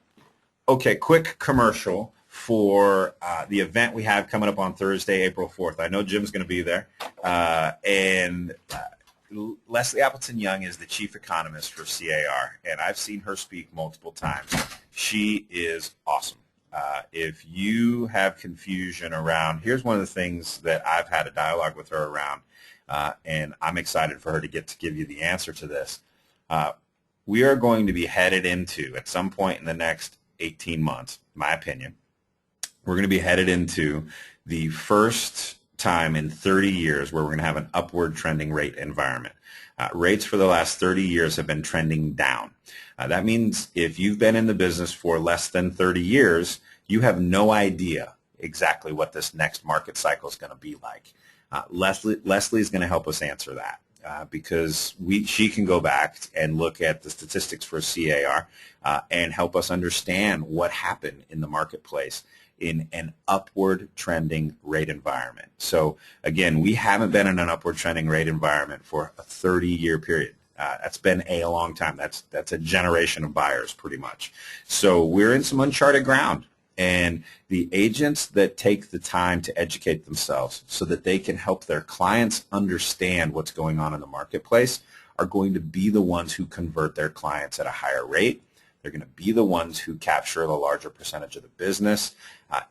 Okay, quick commercial for the event we have coming up on Thursday, April 4th. I know Jim's going to be there. And Leslie Appleton-Young is the chief economist for CAR, and I've seen her speak multiple times. She is awesome. If you have confusion around, here's one of the things that I've had a dialogue with her around, and I'm excited for her to get to give you the answer to this. We are going to be headed into, at some point in the next 18 months, my opinion, we're going to be headed into the first time in 30 years where we're going to have an upward trending rate environment. Rates for the last 30 years have been trending down. That means if you've been in the business for less than 30 years, you have no idea exactly what this next market cycle is going to be like. Leslie is going to help us answer that. Because she can go back and look at the statistics for CAR and help us understand what happened in the marketplace in an upward trending rate environment. So again, we haven't been in an upward trending rate environment for a 30-year period. That's been a long time. That's a generation of buyers pretty much. So we're in some uncharted ground. And the agents that take the time to educate themselves so that they can help their clients understand what's going on in the marketplace are going to be the ones who convert their clients at a higher rate. They're going to be the ones who capture the larger percentage of the business.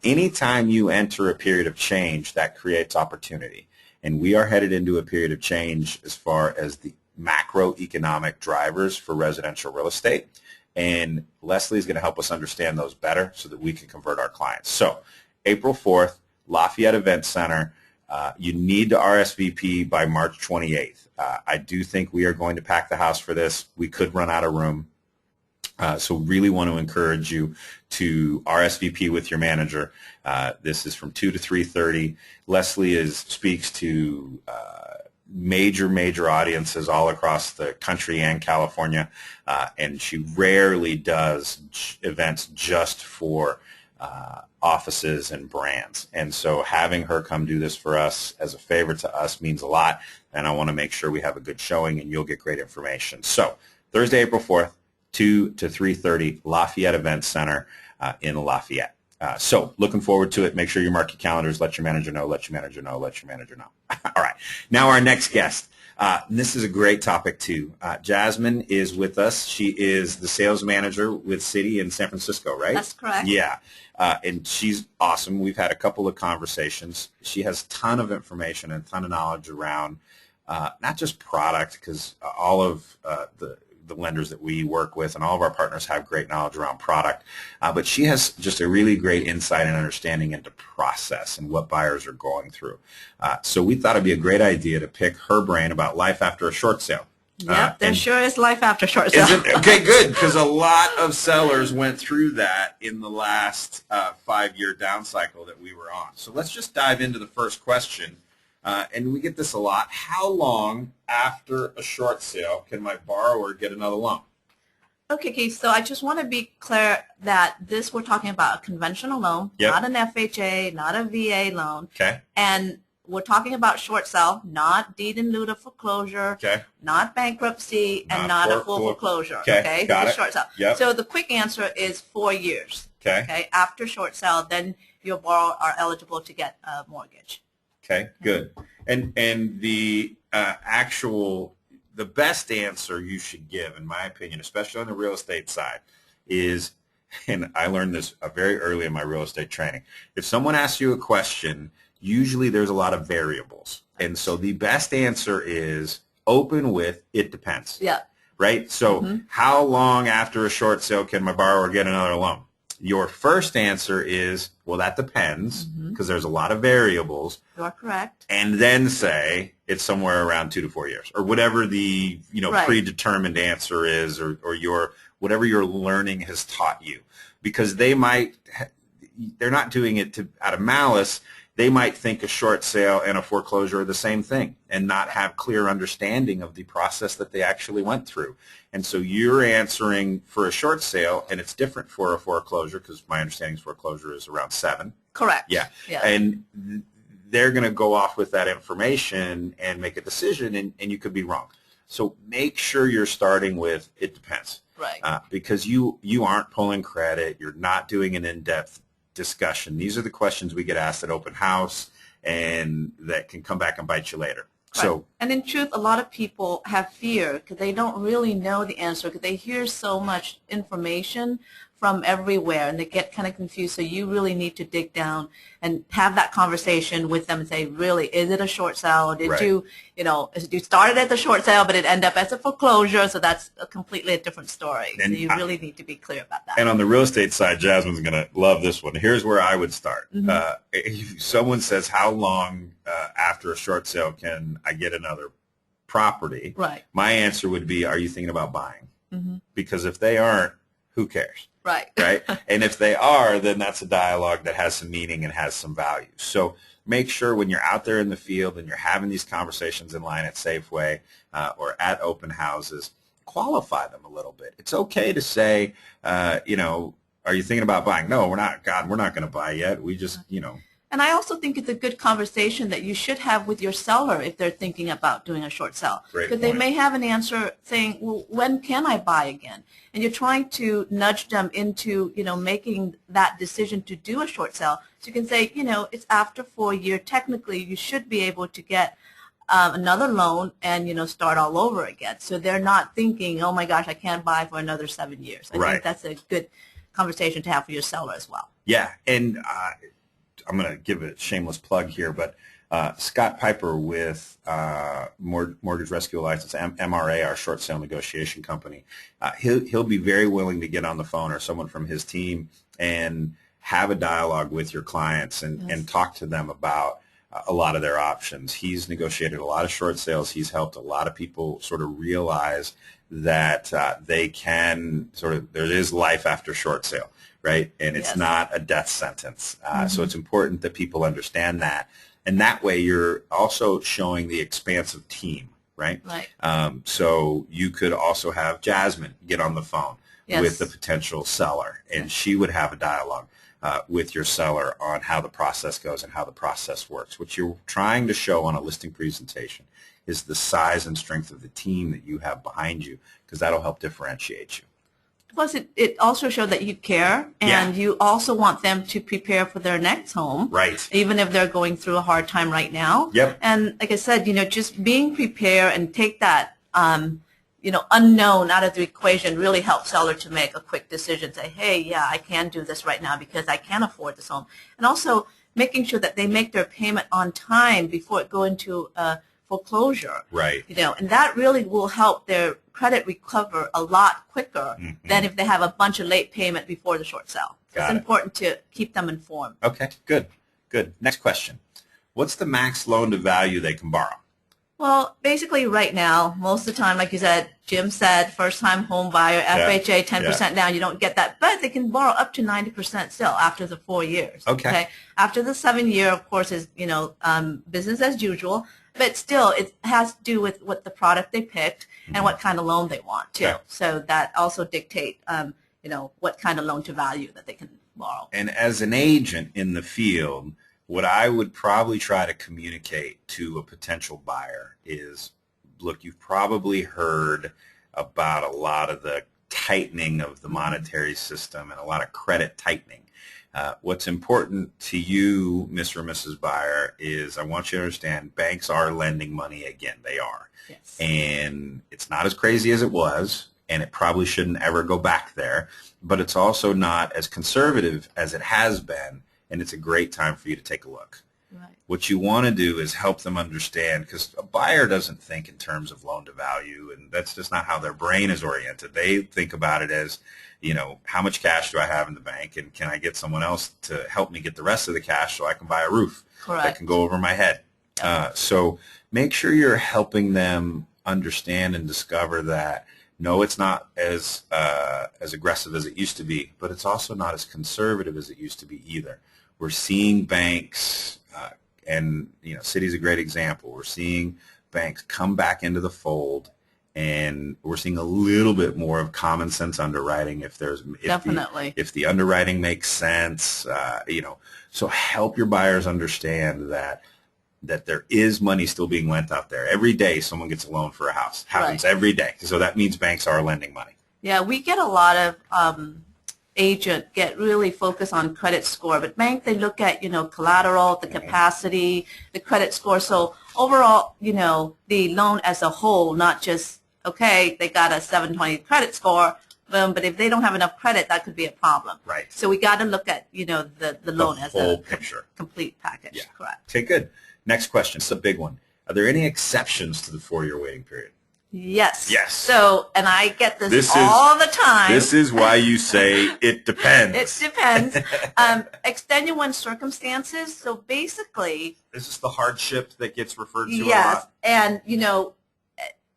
Anytime you enter a period of change, that creates opportunity. And we are headed into a period of change as far as the macroeconomic drivers for residential real estate. And Leslie is going to help us understand those better so that we can convert our clients. So April 4th, Lafayette Event Center. You need to RSVP by March 28th. I do think we are going to pack the house for this. We could run out of room. So really want to encourage you to RSVP with your manager. This is from 2 to 3:30. Leslie speaks to major audiences all across the country and California, and she rarely does events just for offices and brands. And so having her come do this for us as a favor to us means a lot, and I want to make sure we have a good showing and you'll get great information. So Thursday, April 4th, 2 to 3:30, Lafayette Event Center in Lafayette. So looking forward to it. Make sure you mark your calendars. Let your manager know. Let your manager know. Let your manager know. All right. Now our next guest. This is a great topic too. Jasmine is with us. She is the sales manager with Citi in San Francisco, right? That's correct. Yeah. And she's awesome. We've had a couple of conversations. She has a ton of information and a ton of knowledge around not just product, because all of the lenders that we work with and all of our partners have great knowledge around product, but she has just a really great insight and understanding into process and what buyers are going through. So we thought it'd be a great idea to pick her brain about life after a short sale. Yep, there sure is life after short sale. Okay, good, because a lot of sellers went through that in the last 5-year down cycle that we were on. So let's just dive into the first question. And we get this a lot. How long after a short sale can my borrower get another loan? Okay, Keith, so I just want to be clear that we're talking about a conventional loan, Yep. not an FHA, not a VA loan. Okay. And we're talking about short sale, not deed in lieu of foreclosure, Okay. not bankruptcy, and not a full foreclosure. Okay, got This it. is short sale. Yep. So the quick answer is 4 years. Okay. After short sale, then your borrower are eligible to get a mortgage. Okay, good. And the the best answer you should give, in my opinion, especially on the real estate side, is, and I learned this very early in my real estate training, if someone asks you a question, usually there's a lot of variables. And so the best answer is open with, it depends. Yeah. Right? So how long after a short sale can my borrower get another loan? Your first answer is, well, that depends, because there's a lot of variables. You are correct. And then say it's somewhere around 2 to 4 years, or whatever the Right. predetermined answer is, or whatever your learning has taught you, because they're not doing it out of malice. They might think a short sale and a foreclosure are the same thing and not have clear understanding of the process that they actually went through. And so you're answering for a short sale, and it's different for a foreclosure, because my understanding is foreclosure is around 7. Correct. Yeah. Yeah. And they're going to go off with that information and make a decision, and you could be wrong. So make sure you're starting with, it depends. Right. Because you aren't pulling credit. You're not doing an in-depth discussion. These are the questions we get asked at open house, and that can come back and bite you later. Right. So, and in truth, a lot of people have fear because they don't really know the answer, because they hear so much information from everywhere and they get kind of confused. So you really need to dig down and have that conversation with them and say, really, is it a short sale? Or did you started at the short sale, but it ended up as a foreclosure? So that's completely a different story. And so you really need to be clear about that. And on the real estate side, Jasmine's going to love this one. Here's where I would start. If someone says, how long after a short sale can I get another property? Right. My answer would be, are you thinking about buying? Because if they aren't, who cares? Right. Right. And if they are, then that's a dialogue that has some meaning and has some value. So make sure when you're out there in the field and you're having these conversations in line at Safeway or at open houses, qualify them a little bit. It's okay to say, are you thinking about buying? No, we're not. God, we're not going to buy yet. We just, And I also think it's a good conversation that you should have with your seller if they're thinking about doing a short sale. Because they may have an answer saying, well, when can I buy again? And you're trying to nudge them into, making that decision to do a short sale. So you can say, it's after 4 years. Technically, you should be able to get another loan and, start all over again. So they're not thinking, oh, my gosh, I can't buy for another 7 years. I think that's a good conversation to have for your seller as well. Yeah, and I'm going to give a shameless plug here, but Scott Piper with Mortgage Rescue Alliance, MRA, our short sale negotiation company, he'll be very willing to get on the phone or someone from his team and have a dialogue with your clients and talk to them about a lot of their options. He's negotiated a lot of short sales. He's helped a lot of people sort of realize that they can there is life after short sale. Right, and it's not a death sentence. So it's important that people understand that. And that way you're also showing the expansive team, right? Right. So you could also have Jasmine get on the phone with the potential seller, and she would have a dialogue with your seller on how the process goes and how the process works. What you're trying to show on a listing presentation is the size and strength of the team that you have behind you, because that'll help differentiate you. Plus, it also shows that you care, and you also want them to prepare for their next home. Right. Even if they're going through a hard time right now. Yep. And like I said, just being prepared and take that, unknown out of the equation really helps seller to make a quick decision. Say, hey, yeah, I can do this right now because I can afford this home. And also making sure that they make their payment on time before it go into foreclosure. Right. And that really will help their credit recover a lot quicker than if they have a bunch of late payment before the short sale. It's important to keep them informed. Okay, good. Next question. What's the max loan to value they can borrow? Well, basically right now, most of the time, like you said, Jim said, first-time home buyer, FHA, 10% down, you don't get that. But they can borrow up to 90% still after the 4 years. Okay. After the 7 year, of course, is, business as usual. But still, it has to do with what the product they picked and what kind of loan they want, too. Yeah. So that also dictate, what kind of loan to value that they can borrow. And as an agent in the field, what I would probably try to communicate to a potential buyer is, look, you've probably heard about a lot of the tightening of the monetary system and a lot of credit tightening. What's important to you, Mr. and Mrs. Buyer, is I want you to understand banks are lending money again. They are. Yes. And it's not as crazy as it was, and it probably shouldn't ever go back there, but it's also not as conservative as it has been, and it's a great time for you to take a look. Right. What you want to do is help them understand, because a buyer doesn't think in terms of loan to value, and that's just not how their brain is oriented. They think about it as, how much cash do I have in the bank, and can I get someone else to help me get the rest of the cash so I can buy a roof that can go over my head. So make sure you're helping them understand and discover that, no, it's not as aggressive as it used to be, but it's also not as conservative as it used to be either. We're seeing banks, and Citi's a great example. We're seeing banks come back into the fold, and we're seeing a little bit more of common sense underwriting if the underwriting makes sense. So help your buyers understand that there is money still being lent out there. Every day someone gets a loan for a house. Happens every day. So that means banks are lending money. Yeah, we get a lot of agent get really focused on credit score, but bank, they look at, collateral, the capacity, the credit score. So overall, the loan as a whole, not just, okay, they got a 720 credit score, them, but if they don't have enough credit, that could be a problem. Right. So we got to look at, the loan as whole a picture. Complete package. Yeah. Correct. Okay, good. Next question. It's a big one. Are there any exceptions to the 4-year waiting period? Yes. Yes. So, and I get this all the time. This is why you say it depends. It depends. Extenuant circumstances. So basically, this is the hardship that gets referred to a lot. Yes, and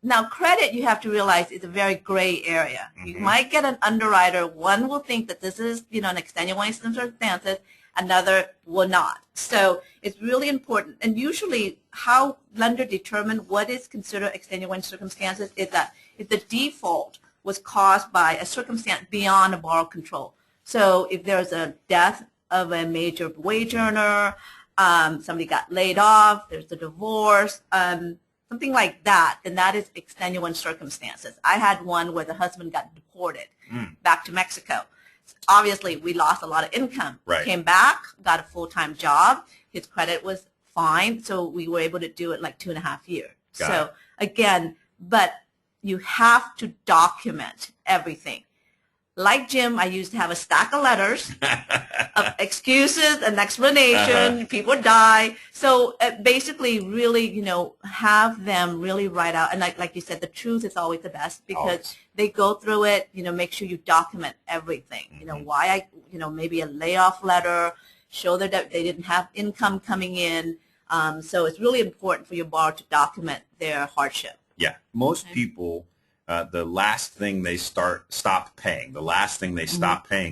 now credit, you have to realize, is a very gray area. Mm-hmm. You might get an underwriter. One will think that this is an extenuating circumstances. Another will not. So it's really important. And usually how lender determine what is considered extenuating circumstances is that if the default was caused by a circumstance beyond a borrower control. So if there's a death of a major wage earner, somebody got laid off, there's a divorce, something like that, then that is extenuating circumstances. I had one where the husband got deported back to Mexico. Obviously, we lost a lot of income. Right. Came back, got a full-time job. His credit was fine, so we were able to do it like 2.5 years. So again, but you have to document everything. Like Jim, I used to have a stack of letters of excuses and explanation. People die. So basically, really, have them really write out. And like you said, the truth is always the best because they go through it. Make sure you document everything. Why maybe a layoff letter, show that they didn't have income coming in. So it's really important for your borrower to document their hardship. Yeah, most people. The last thing they stop paying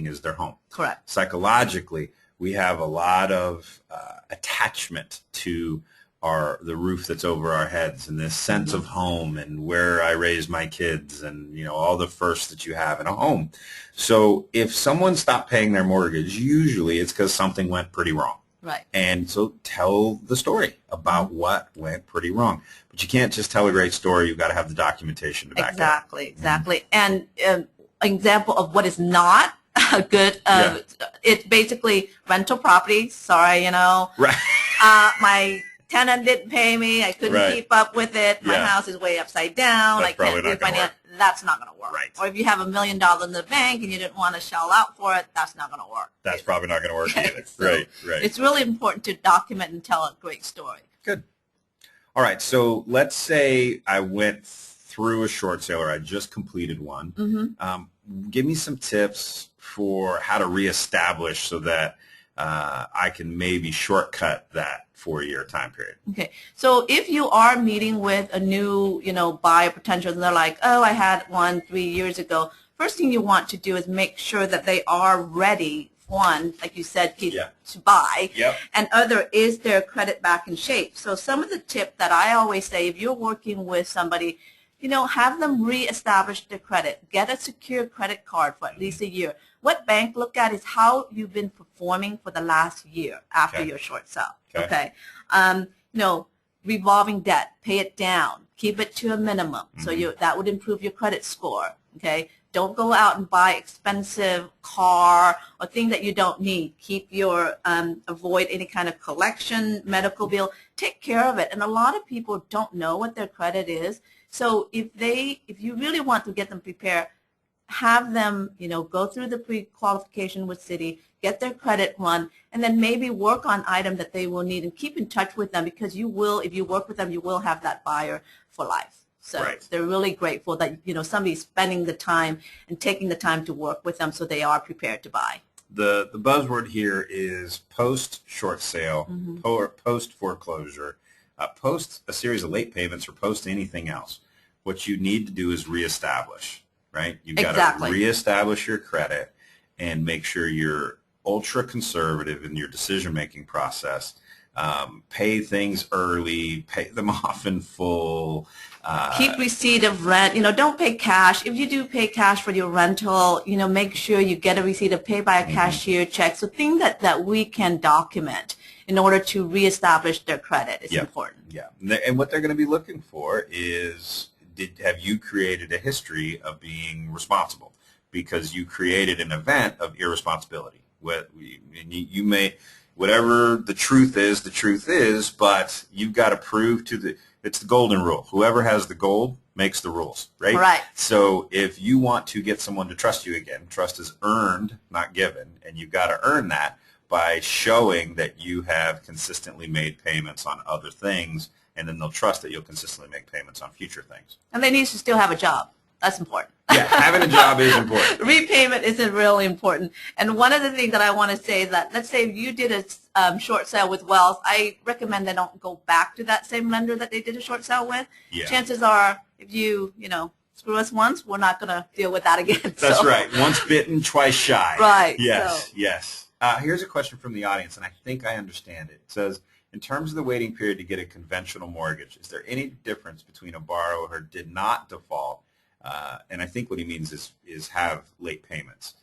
is their home. Correct. Psychologically, we have a lot of attachment to the roof that's over our heads and this sense of home and where I raised my kids and all the firsts that you have in a home. So if someone stopped paying their mortgage, usually it's because something went pretty wrong. Right. And so tell the story about what went pretty wrong. But you can't just tell a great story. You've got to have the documentation to back it up. Exactly. And an example of what is not good, it's basically rental property. Sorry, Right. My tenant didn't pay me. I couldn't keep up with it. My house is way upside down. That's I can't do finance. That's not going to work. Right. Or if you have $1 million in the bank and you didn't want to shell out for it, that's not going to work. That's probably not going to work either. So right. It's really important to document and tell a great story. Good. All right. So let's say I went through a short sale or I just completed one. Mm-hmm. Give me some tips for how to reestablish so that I can maybe shortcut that 4-year time period. Okay. So if you are meeting with a new, buyer potential and they're like, oh, I had one 3 years ago, first thing you want to do is make sure that they are ready, one, like you said, to buy, and other, is their credit back in shape? So some of the tip that I always say, if you're working with somebody, have them reestablish their credit. Get a secure credit card for at least a year. What bank look at is how you've been performing for the last year after your short sale. Okay. Revolving debt, pay it down, keep it to a minimum. Mm-hmm. So that would improve your credit score. Okay. Don't go out and buy expensive car or things that you don't need. Keep your, avoid any kind of collection, medical bill. Take care of it. And a lot of people don't know what their credit is. So if you really want to get them prepared, have them, go through the pre-qualification with Citi, get their credit run, and then maybe work on items that they will need and keep in touch with them because you will, if you work with them, you will have that buyer for life. So they're really grateful that, somebody's spending the time and taking the time to work with them so they are prepared to buy. The buzzword here is post-short sale, or post-foreclosure, post a series of late payments or post anything else. What you need to do is reestablish. Right? You've got to reestablish your credit and make sure you're ultra conservative in your decision-making process. Pay things early, pay them off in full. Keep receipt of rent. Don't pay cash. If you do pay cash for your rental, make sure you get a receipt of pay by a cashier check. So things that we can document in order to reestablish their credit is important. Yeah. And what they're going to be looking for is, have you created a history of being responsible? Because you created an event of irresponsibility. You may, whatever the truth is, but you've got to prove it's the golden rule. Whoever has the gold makes the rules, right? Right. So if you want to get someone to trust you again, trust is earned, not given, and you've got to earn that by showing that you have consistently made payments on other things, and then they'll trust that you'll consistently make payments on future things. And they need to still have a job. That's important. Yeah, having a job is important. Repayment isn't really important. And one of the things that I want to say is that, let's say you did a short sale with Wells, I recommend they don't go back to that same lender that they did a short sale with. Yeah. Chances are, if you screw us once, we're not going to deal with that again. That's right. Once bitten, twice shy. Right. Yes, so. yes. Here's a question from the audience, and I think I understand it. It says, in terms of the waiting period to get a conventional mortgage, is there any difference between a borrower who did not default, and I think what he means is have late payments.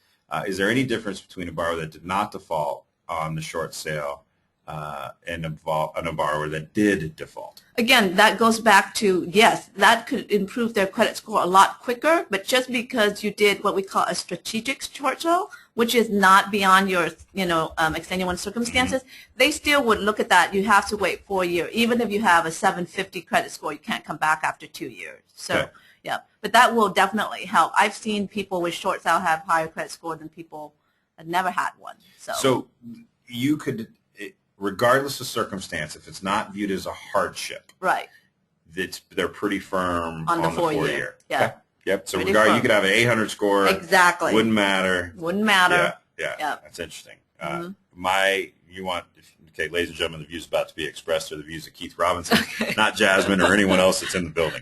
Is there any difference between a borrower that did not default on the short sale and a borrower that did default? Again, that goes back to, yes, that could improve their credit score a lot quicker, but just because you did what we call a strategic short sale, which is not beyond your, extenuating circumstances, they still would look at that. You have to wait 4 years. Even if you have a 750 credit score, you can't come back after 2 years. So, okay. Yeah, but that will definitely help. I've seen people with short sale have higher credit score than people that never had one. So you could, regardless of circumstance, if it's not viewed as a hardship, right? They're pretty firm on the 4 year. Yeah. Okay. Yep. So Pretty you could have an 800 score. Exactly. Wouldn't matter. Wouldn't matter. Yeah. Yep. That's interesting. Mm-hmm. Okay, ladies and gentlemen, the views about to be expressed are the views of Keith Robinson, not Jasmine or anyone else that's in the building.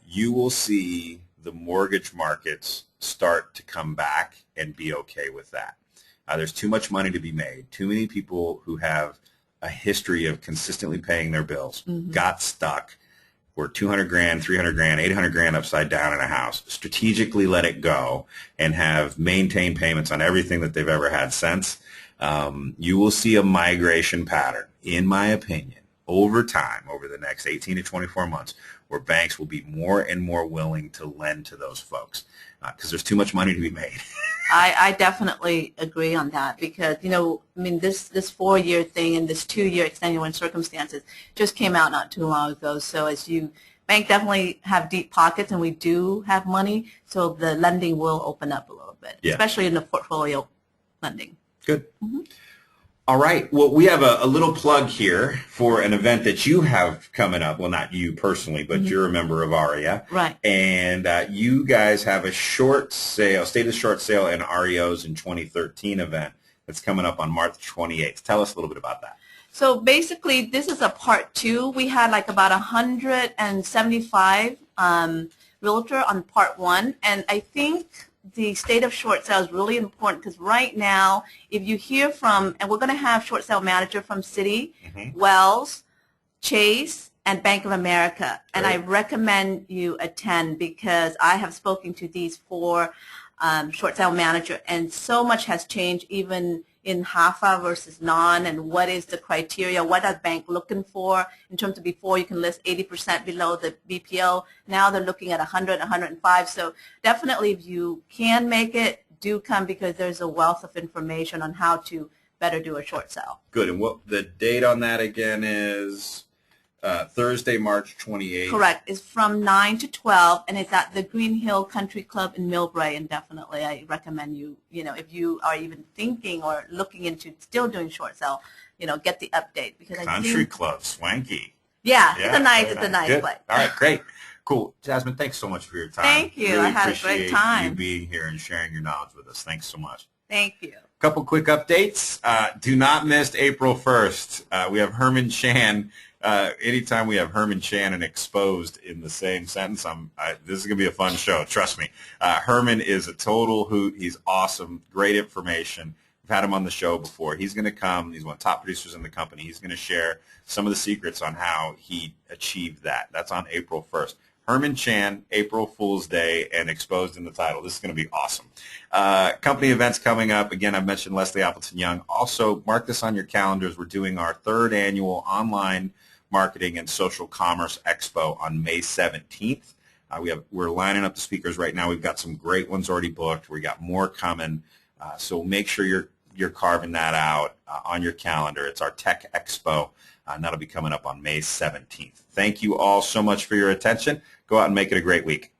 You will see the mortgage markets start to come back and be okay with that. There's too much money to be made. Too many people who have a history of consistently paying their bills got stuck. Were 200 grand, 300 grand, 800 grand upside down in a house, strategically let it go and have maintained payments on everything that they've ever had since. You will see a migration pattern, in my opinion, over time, over the next 18 to 24 months, where banks will be more and more willing to lend to those folks because there's too much money to be made. I definitely agree on that because, this 4 year thing and this 2 year extenuating circumstances just came out not too long ago. So bank definitely have deep pockets and we do have money. So the lending will open up a little bit, especially in the portfolio lending. Good. Mm-hmm. All right. Well, we have a little plug here for an event that you have coming up. Well, not you personally, but you're a member of ARIA. Right. And you guys have a short sale, State of the Short Sale and REOs in 2013 event that's coming up on March 28th. Tell us a little bit about that. So basically, this is a part 2. We had like about 175 realtor on part 1. And I think the state of short sale is really important because right now, if you hear from, and we're going to have short sale manager from Citi, Wells, Chase, and Bank of America. And I recommend you attend because I have spoken to these 4 short sale manager, and so much has changed even in HAFA versus non, and what is the criteria, what are bank looking for in terms of before you can list 80% below the BPO. Now they're looking at 100, 105. So definitely if you can make it, do come because there's a wealth of information on how to better do a short sale. Good. And what the date on that again is? Thursday, March 28th. Correct. It's from 9 to 12, and it's at the Green Hill Country Club in Millbrae, and definitely I recommend you, if you are even thinking or looking into still doing short sale, get the update. Because Country Club, swanky. Yeah, it's a nice Good. place. All right, great. Cool. Jasmine, thanks so much for your time. Thank you. Really I had a great time. You being here and sharing your knowledge with us. Thanks so much. Thank you. Couple quick updates. Do not miss April 1st. We have Herman Chan. Anytime we have Herman Chan and Exposed in the same sentence, this is going to be a fun show. Trust me. Herman is a total hoot. He's awesome. Great information. We've had him on the show before. He's going to come. He's one of the top producers in the company. He's going to share some of the secrets on how he achieved that. That's on April 1st. Herman Chan, April Fool's Day, and Exposed in the title. This is going to be awesome. Company events coming up. Again, I've mentioned Leslie Appleton Young. Also, mark this on your calendars. We're doing our 3rd annual online Marketing and Social Commerce Expo on May 17th. We're lining up the speakers right now. We've got some great ones already booked. We got more coming. So make sure you're carving that out on your calendar. It's our Tech Expo and that'll be coming up on May 17th. Thank you all so much for your attention. Go out and make it a great week.